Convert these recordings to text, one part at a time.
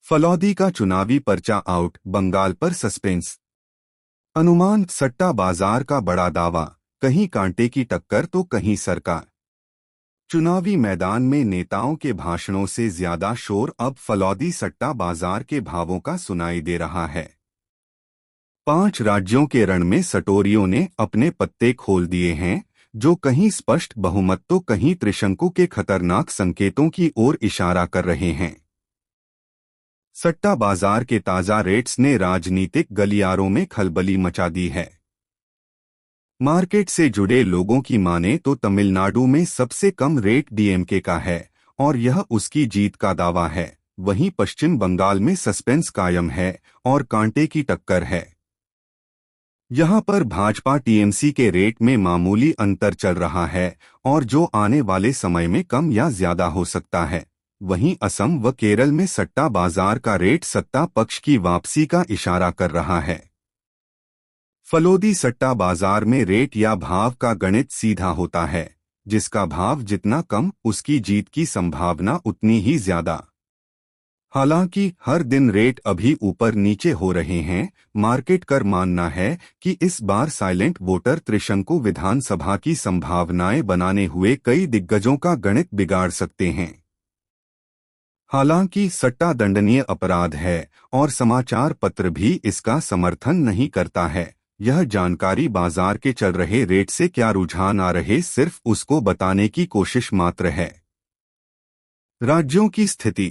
फलौदी का चुनावी पर्चा आउट, बंगाल पर सस्पेंस। अनुमान, सट्टा बाजार का बड़ा दावा, कहीं कांटे की टक्कर तो कहीं सरकार। चुनावी मैदान में नेताओं के भाषणों से ज्यादा शोर अब फलौदी सट्टा बाजार के भावों का सुनाई दे रहा है। 5 राज्यों के रण में सटोरियों ने अपने पत्ते खोल दिए हैं, जो कहीं स्पष्ट बहुमत तो कहीं त्रिशंकु के खतरनाक संकेतों की ओर इशारा कर रहे हैं। सट्टा बाजार के ताजा रेट्स ने राजनीतिक गलियारों में खलबली मचा दी है। मार्केट से जुड़े लोगों की माने तो तमिलनाडु में सबसे कम रेट डीएमके का है और यह उसकी जीत का दावा है। वहीं पश्चिम बंगाल में सस्पेंस कायम है और कांटे की टक्कर है। यहां पर भाजपा टीएमसी के रेट में मामूली अंतर चल रहा है और जो आने वाले समय में कम या ज्यादा हो सकता है। वहीं असम व केरल में सट्टा बाजार का रेट सत्ता पक्ष की वापसी का इशारा कर रहा है। फलोदी सट्टा बाजार में रेट या भाव का गणित सीधा होता है, जिसका भाव जितना कम उसकी जीत की संभावना उतनी ही ज्यादा। हालांकि हर दिन रेट अभी ऊपर नीचे हो रहे हैं। मार्केट का मानना है कि इस बार साइलेंट वोटर त्रिशंकु विधानसभा की संभावनाएं बनाने हुए कई दिग्गजों का गणित बिगाड़ सकते हैं। हालांकि सट्टा दंडनीय अपराध है और समाचार पत्र भी इसका समर्थन नहीं करता है। यह जानकारी बाजार के चल रहे रेट से क्या रुझान आ रहे सिर्फ उसको बताने की कोशिश मात्र है। राज्यों की स्थिति।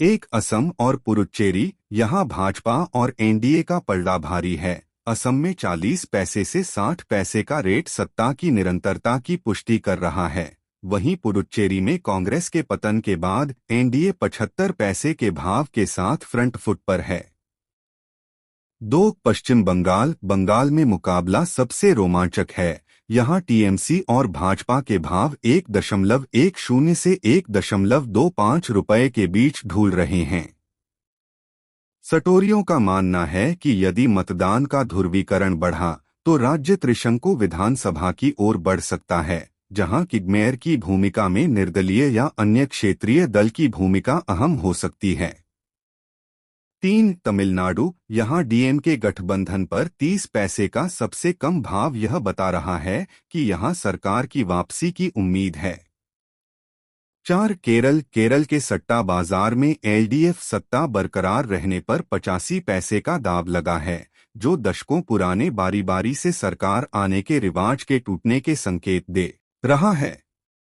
1 असम और पुडुचेरी, यहां भाजपा और एनडीए का पलड़ा भारी है। असम में 40 पैसे से 60 पैसे का रेट सत्ता की निरंतरता की पुष्टि कर रहा है। वहीं पुडुचेरी में कांग्रेस के पतन के बाद एनडीए 75 पैसे के भाव के साथ फ्रंट फुट पर है। 2 पश्चिम बंगाल, बंगाल में मुकाबला सबसे रोमांचक है। यहां टीएमसी और भाजपा के भाव 1.10 से 1.25 रुपए के बीच ढूल रहे हैं। सटोरियों का मानना है कि यदि मतदान का ध्रुवीकरण बढ़ा तो राज्य त्रिशंकु विधानसभा की ओर बढ़ सकता है, जहां किगमेयर की भूमिका में निर्दलीय या अन्य क्षेत्रीय दल की भूमिका अहम हो सकती है। 3 तमिलनाडु, यहां डीएमके गठबंधन पर 30 पैसे का सबसे कम भाव यह बता रहा है कि यहां सरकार की वापसी की उम्मीद है। 4 केरल, केरल के सट्टा बाजार में एलडीएफ सत्ता बरकरार रहने पर 85 पैसे का दाव लगा है, जो दशकों पुराने बारी बारी से सरकार आने के रिवाज के टूटने के संकेत दे रहा है।